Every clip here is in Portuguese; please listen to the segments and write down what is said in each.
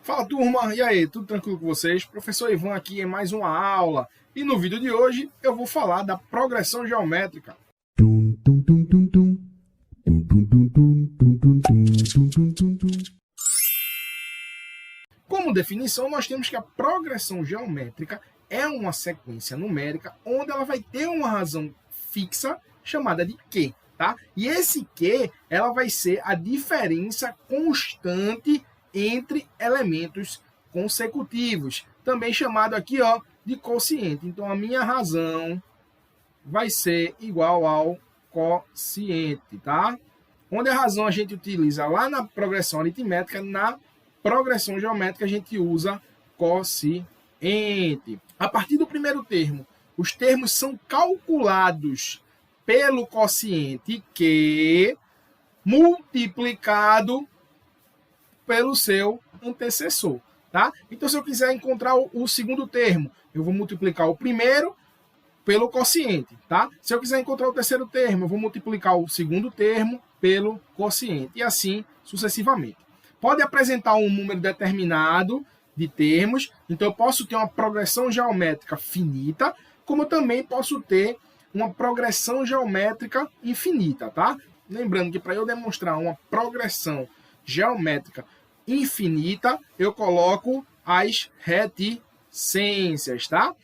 Fala turma, e aí, tudo tranquilo com vocês? Professor Ivan aqui em mais uma aula e no vídeo de hoje eu vou falar da progressão geométrica. Como definição, nós temos que a progressão geométrica é uma sequência numérica onde ela vai ter uma razão fixa chamada de Q, tá? E esse Q, ela vai ser a diferença constante entre elementos consecutivos, também chamado aqui, ó, de quociente. Então, a minha razão vai ser igual ao quociente, tá? Onde a razão a gente utiliza lá na progressão aritmética, na progressão geométrica a gente usa quociente. A partir do primeiro termo, os termos são calculados pelo quociente Q multiplicado pelo seu antecessor, tá? Então, se eu quiser encontrar o segundo termo, eu vou multiplicar o primeiro pelo quociente, tá? Se eu quiser encontrar o terceiro termo, eu vou multiplicar o segundo termo pelo quociente, e assim sucessivamente. Pode apresentar um número determinado de termos, então eu posso ter uma progressão geométrica finita, como eu também posso ter uma progressão geométrica infinita, tá? Lembrando que para eu demonstrar uma progressão geométrica infinita, eu coloco as reticências, tá?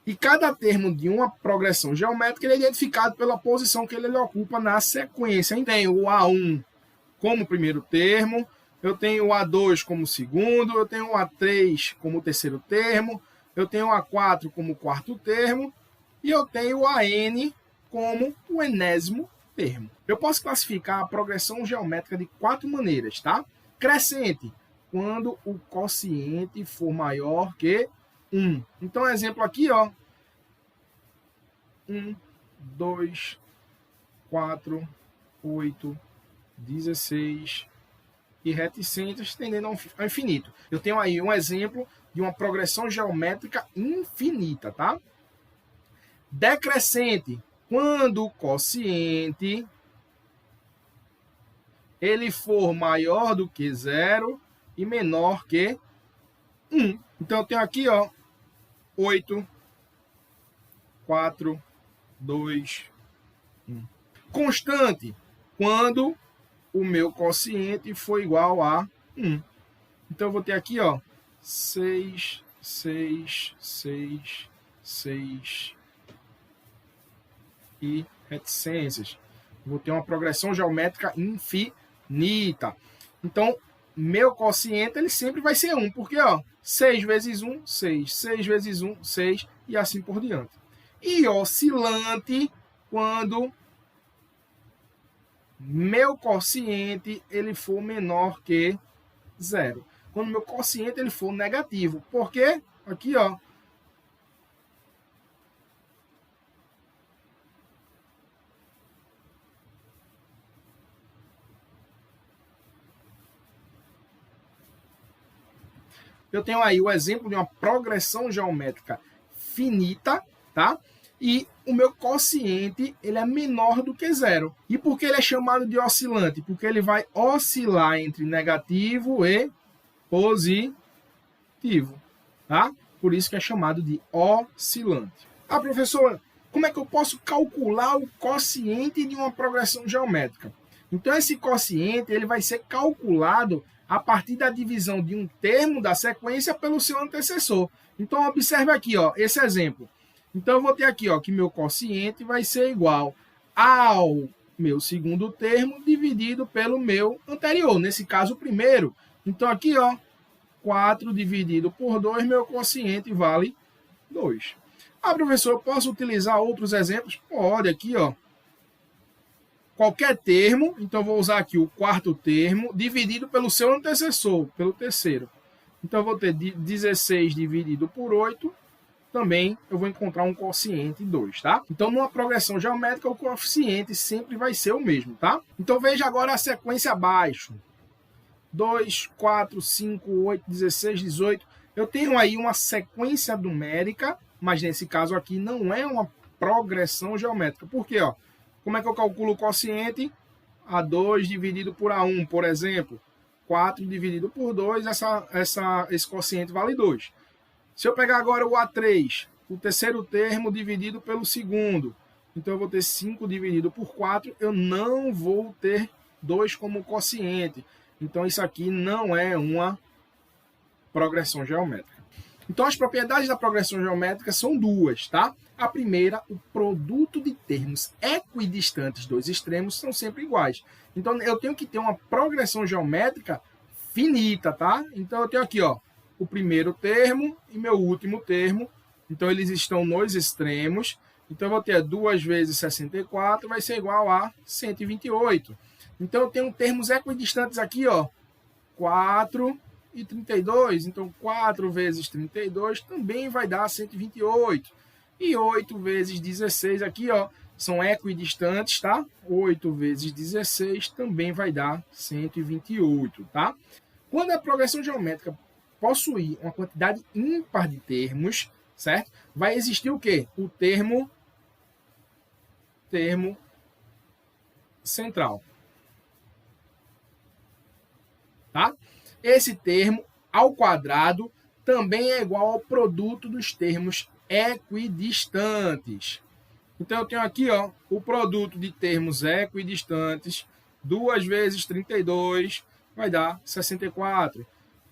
E cada termo de uma progressão geométrica ele é identificado pela posição que ele ocupa na sequência. Eu tenho o A1 como primeiro termo, eu tenho o A2 como segundo, eu tenho o A3 como terceiro termo, eu tenho o A4 como quarto termo e eu tenho o AN como o enésimo termo. Eu posso classificar a progressão geométrica de 4 maneiras, tá? Crescente, quando o quociente for maior que 1. Então, exemplo aqui, ó. 1, 2, 4, 8, 16 e reticências tendendo ao infinito. Eu tenho aí um exemplo de uma progressão geométrica infinita, tá? Decrescente, quando o quociente ele for maior do que 0 e menor que 1. Então, eu tenho aqui, ó, 8, 4, 2, 1. Constante, quando o meu quociente for igual a 1. Então, eu vou ter aqui, ó, 6, 6, 6, 6 e reticências. Vou ter uma progressão geométrica infinita. Então, meu quociente ele sempre vai ser 1, porque ó, 6 vezes 1, 6, 6 vezes 1, 6 e assim por diante. E oscilante, quando meu quociente ele for menor que 0. Quando meu quociente ele for negativo. Por quê? Aqui, ó. Eu tenho aí o exemplo de uma progressão geométrica finita, tá? E o meu quociente ele é menor do que 0. E por que ele é chamado de oscilante? Porque ele vai oscilar entre negativo e positivo, tá? Por isso que é chamado de oscilante. Ah, professor, como é que eu posso calcular o quociente de uma progressão geométrica? Então, esse quociente ele vai ser calculado a partir da divisão de um termo da sequência pelo seu antecessor. Então, observe aqui, ó, esse exemplo. Então, eu vou ter aqui, ó, que meu quociente vai ser igual ao meu segundo termo dividido pelo meu anterior, nesse caso, o primeiro. Então, aqui, ó, 4 dividido por 2, meu quociente vale 2. Ah, professor, eu posso utilizar outros exemplos? Pode, aqui, ó. Qualquer termo, então vou usar aqui o quarto termo, dividido pelo seu antecessor, pelo terceiro. Então, eu vou ter 16 dividido por 8, também eu vou encontrar um quociente 2, tá? Então, numa progressão geométrica, o coeficiente sempre vai ser o mesmo, tá? Então, veja agora a sequência abaixo. 2, 4, 5, 8, 16, 18. Eu tenho aí uma sequência numérica, mas nesse caso aqui não é uma progressão geométrica. Por quê? Ó? Como é que eu calculo o quociente? A2 dividido por A1, por exemplo. 4 dividido por 2, esse quociente vale 2. Se eu pegar agora o A3, o terceiro termo dividido pelo segundo, então eu vou ter 5 dividido por 4, eu não vou ter 2 como quociente. Então isso aqui não é uma progressão geométrica. Então as propriedades da progressão geométrica são duas, tá? A primeira, o produto de termos equidistantes dos extremos são sempre iguais. Então eu tenho que ter uma progressão geométrica finita, tá? Então eu tenho aqui, ó, o primeiro termo e meu último termo. Então eles estão nos extremos. Então eu vou ter 2 vezes 64, vai ser igual a 128. Então eu tenho termos equidistantes aqui, ó, 4 e 32. Então 4 vezes 32 também vai dar 128. E 8 vezes 16 aqui, ó, são equidistantes, tá? 8 vezes 16 também vai dar 128, tá? Quando a progressão geométrica possuir uma quantidade ímpar de termos, certo? Vai existir o quê? O termo central. Tá? Esse termo ao quadrado também é igual ao produto dos termos equidistantes. Então eu tenho aqui, ó, o produto de termos equidistantes, 2 vezes 32 vai dar 64.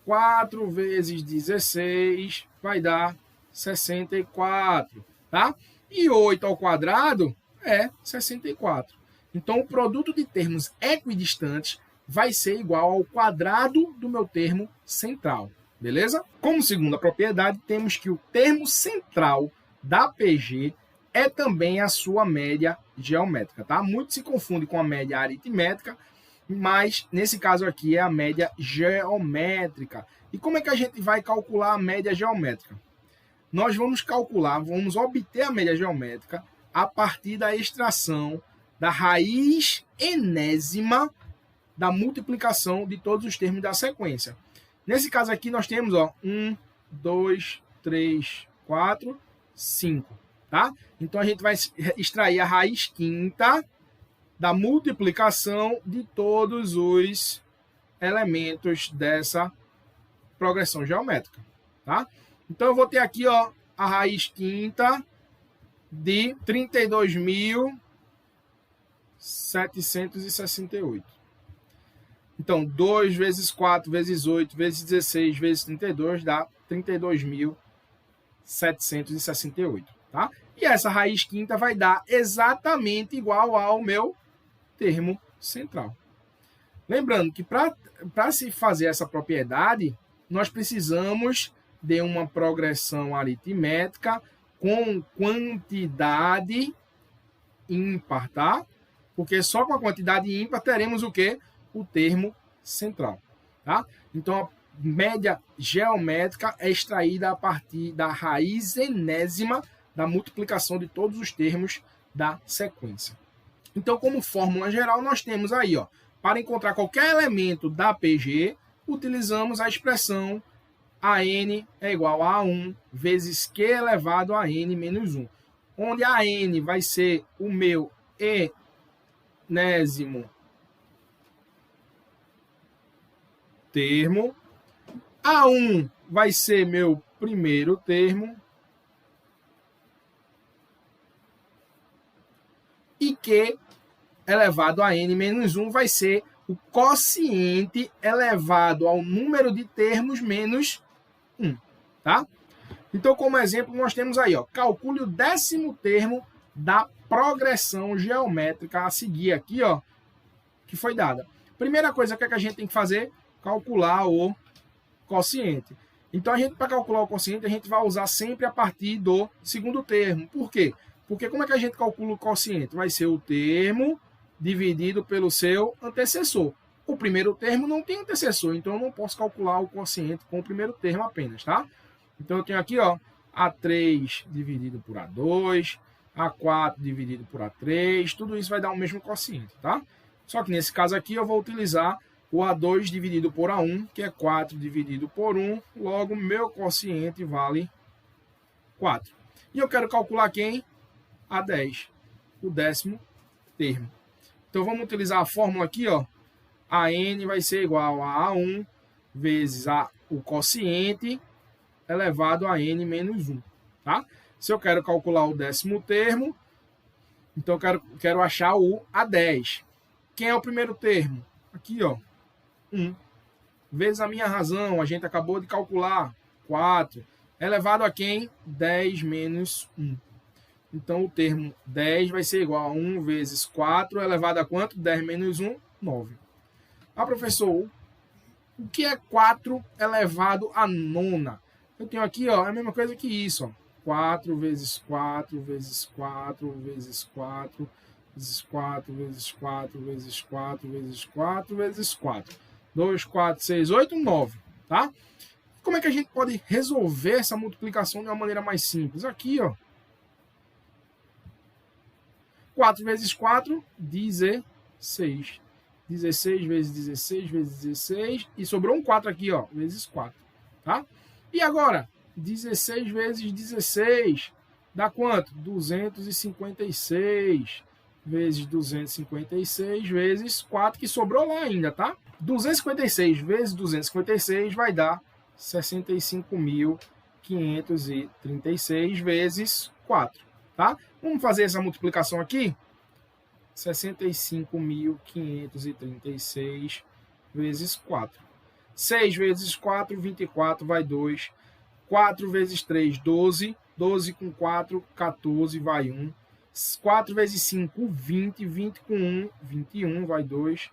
4 vezes 16 vai dar 64, tá? E 8 ao quadrado é 64. Então o produto de termos equidistantes vai ser igual ao quadrado do meu termo central, beleza? Como segunda propriedade, temos que o termo central da PG é também a sua média geométrica, tá? Muito se confunde com a média aritmética, mas nesse caso aqui é a média geométrica. E como é que a gente vai calcular a média geométrica? Nós vamos obter a média geométrica a partir da extração da raiz enésima da multiplicação de todos os termos da sequência. Nesse caso aqui nós temos, ó, 1, 2, 3, 4, 5, tá? Então a gente vai extrair a raiz quinta da multiplicação de todos os elementos dessa progressão geométrica, tá? Então eu vou ter aqui, ó, a raiz quinta de 32.768. Então 2 vezes 4 vezes 8 vezes 16 vezes 32 dá 32.768, tá? E essa raiz quinta vai dar exatamente igual ao meu termo central. Lembrando que para se fazer essa propriedade, nós precisamos de uma progressão aritmétrica com quantidade ímpar, tá? Porque só com a quantidade ímpar teremos o quê? O termo central, tá? Então, a média geométrica é extraída a partir da raiz enésima da multiplicação de todos os termos da sequência. Então, como fórmula geral, nós temos aí, ó, para encontrar qualquer elemento da PG, utilizamos a expressão AN é igual a 1 vezes Q elevado a N menos 1, onde a N vai ser o meu enésimo termo, a 1 vai ser meu primeiro termo, e Q elevado a N menos 1 vai ser o quociente elevado ao número de termos menos 1, tá? Então, como exemplo, nós temos aí, ó, calcule o 10º termo da progressão geométrica a seguir aqui, ó, que foi dada. Primeira coisa que a gente tem que fazer, calcular o quociente. Então, para calcular o quociente, a gente vai usar sempre a partir do segundo termo. Por quê? Porque como é que a gente calcula o quociente? Vai ser o termo dividido pelo seu antecessor. O primeiro termo não tem antecessor, então eu não posso calcular o quociente com o primeiro termo apenas, tá? Então eu tenho aqui, ó, A3 dividido por A2, A4 dividido por A3, tudo isso vai dar o mesmo quociente, tá? Só que nesse caso aqui eu vou utilizar o A2 dividido por A1, que é 4 dividido por 1, logo meu quociente vale 4. E eu quero calcular quem? A10, o 10º termo. Então vamos utilizar a fórmula aqui, ó. a n vai ser igual a A1 vezes o quociente elevado a n menos 1. Tá? Se eu quero calcular o décimo termo, então eu quero achar o A10. Quem é o primeiro termo? Aqui, ó, 1. Vezes a minha razão, a gente acabou de calcular, 4. Elevado a quem? 10 menos 1. Então, o termo 10 vai ser igual a 1 vezes 4, elevado a quanto? 10 menos 1, 9. Ah, professor, o que é 4 elevado a nona? Eu tenho aqui, ó, a mesma coisa que isso, ó. 4 vezes 4 vezes 4 vezes 4 vezes 4 vezes 4 vezes 4 vezes 4 vezes 4. 2, 4, 6, 8, 9, tá? Como é que a gente pode resolver essa multiplicação de uma maneira mais simples? Aqui, ó. 4 vezes 4, 16. 16 vezes 16 vezes 16. E sobrou um 4 aqui, ó, vezes 4, tá? E agora, 16 vezes 16 dá quanto? 256 vezes 256 vezes 4, que sobrou lá ainda, tá? 256 vezes 256 vai dar 65.536 vezes 4, tá? Vamos fazer essa multiplicação aqui? 65.536 vezes 4. 6 vezes 4, 24, vai 2. 4 vezes 3, 12. 12 com 4, 14, vai 1. 4 vezes 5, 20. 20 com 1, 21, vai 2.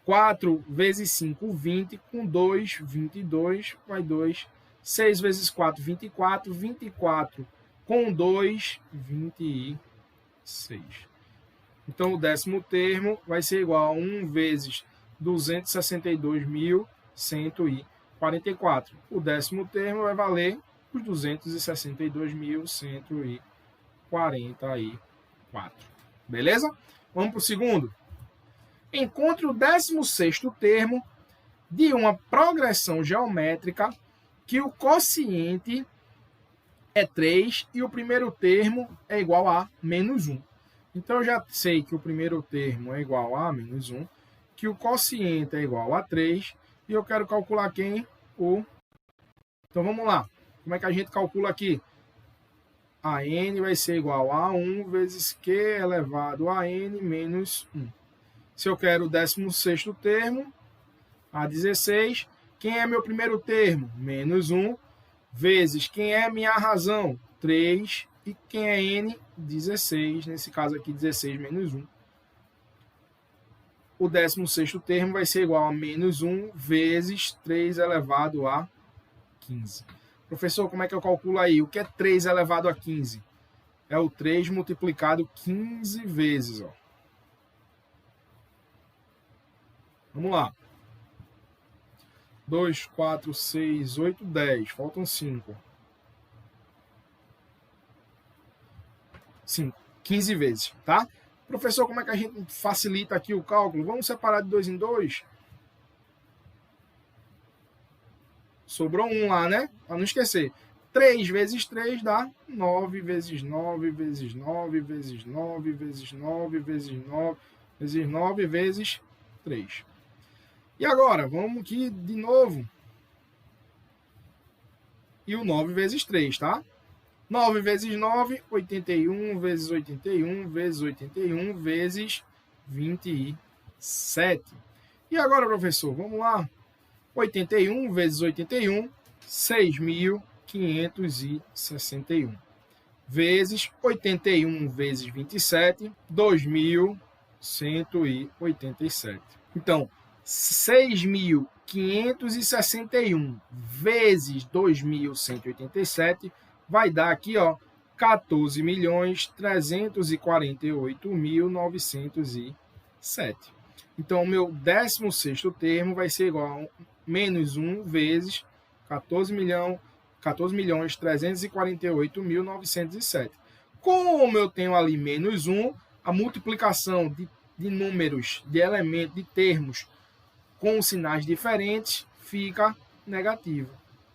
4 vezes 5, 20. Com 2, 22, vai 2. 6 vezes 4, 24. 24 com 2, 26. Então, o décimo termo vai ser igual a 1 vezes 262.144. O décimo termo vai valer os 262.144. Beleza? Vamos para o segundo. Encontre o 16º termo de uma progressão geométrica que o quociente é 3 e o primeiro termo é igual a menos 1. Então, eu já sei que o primeiro termo é igual a menos 1, que o quociente é igual a 3, e eu quero calcular quem? Então, vamos lá. Como é que a gente calcula aqui? A n vai ser igual a 1 vezes q elevado a n menos 1. Se eu quero o 16º termo, A16, quem é meu primeiro termo? Menos 1, vezes quem é minha razão? 3, e quem é n? 16, nesse caso aqui 16 menos 1. O 16º termo vai ser igual a menos 1 vezes 3 elevado a 15. Professor, como é que eu calculo aí? O que é 3 elevado a 15? É o 3 multiplicado 15 vezes. Ó. Vamos lá. 2, 4, 6, 8, 10. Faltam 5. 5. 15 vezes, tá? Professor, como é que a gente facilita aqui o cálculo? Vamos separar de 2 em 2? Sobrou 1 lá, né? Para não esquecer. 3 vezes 3 dá 9 vezes 9 vezes 9 vezes 9 vezes 9 vezes 9 vezes 9 vezes 3. E agora, vamos aqui de novo. E o 9 vezes 3, tá? 9 vezes 9, 81 vezes 81 vezes 81 vezes 27. E agora, professor, vamos lá. 81 vezes 81, 6.561. Vezes 81 vezes 27, 2.187. Então, 6.561 vezes 2.187 vai dar aqui, ó, 14.348.907. Então, o meu 16º termo vai ser igual a menos 1 vezes 14.348.907. Como eu tenho ali menos 1, a multiplicação de números, de elementos, de termos com sinais diferentes fica negativa.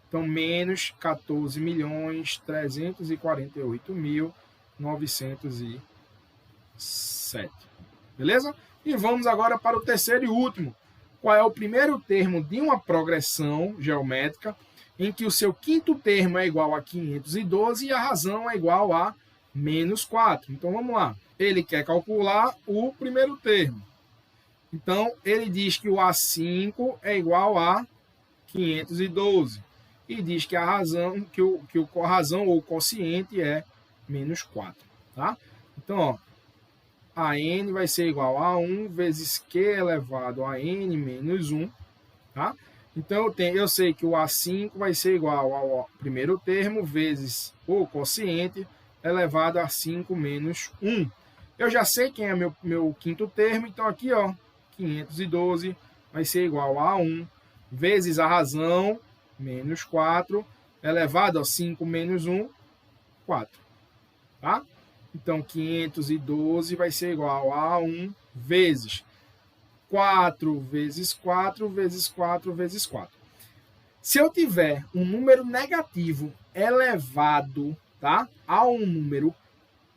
Então, menos 14.348.907. Beleza? E vamos agora para o terceiro e último. qual é o primeiro termo de uma progressão geométrica em que o seu quinto termo é igual a 512 e a razão é igual a menos 4. Então, vamos lá. Ele quer calcular o primeiro termo. Então, ele diz que o A5 é igual a 512. E diz que a razão, a razão ou o quociente é menos 4. Tá? Então, ó, a n vai ser igual a 1 vezes q elevado a n menos 1. Tá? Então, eu sei que o A5 vai ser igual ao primeiro termo vezes o quociente elevado a 5 menos 1. Eu já sei quem é meu quinto termo, então aqui, ó, 512 vai ser igual a 1 vezes a razão, menos 4, elevado a 5 menos 1, 4. Tá? Então, 512 vai ser igual a 1 vezes 4 vezes 4 vezes 4 vezes 4. Se eu tiver um número negativo elevado, tá, a um número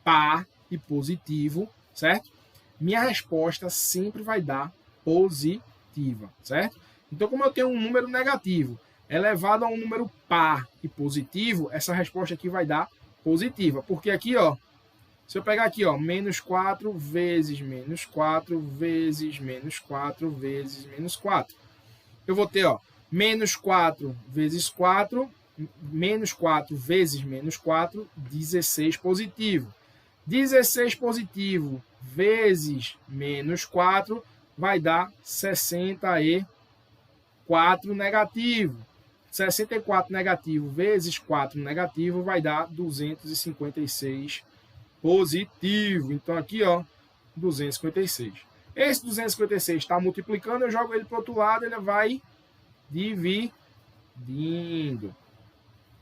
par e positivo, certo? Minha resposta sempre vai dar positiva, certo? Então, como eu tenho um número negativo elevado a um número par e positivo, essa resposta aqui vai dar positiva. Porque aqui, ó, se eu pegar aqui, ó, menos 4 vezes menos 4 vezes menos 4 vezes menos 4, eu vou ter, ó, menos 4 vezes 4, menos 4 vezes menos 4, 16 positivo. 16 positivo vezes menos 4 vai dar 64 negativo. 64 negativo vezes 4 negativo vai dar 256 positivo. Então, aqui, ó, 256. Esse 256 está multiplicando, eu jogo ele para o outro lado, ele vai dividindo.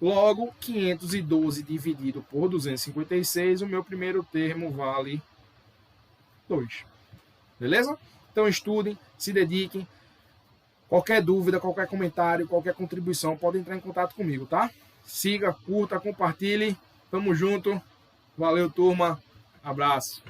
Logo, 512 dividido por 256, o meu primeiro termo vale 2. Beleza? Então, estudem, se dediquem. Qualquer dúvida, qualquer comentário, qualquer contribuição, pode entrar em contato comigo, tá? Siga, curta, compartilhe. Tamo junto. Valeu, turma. Abraço.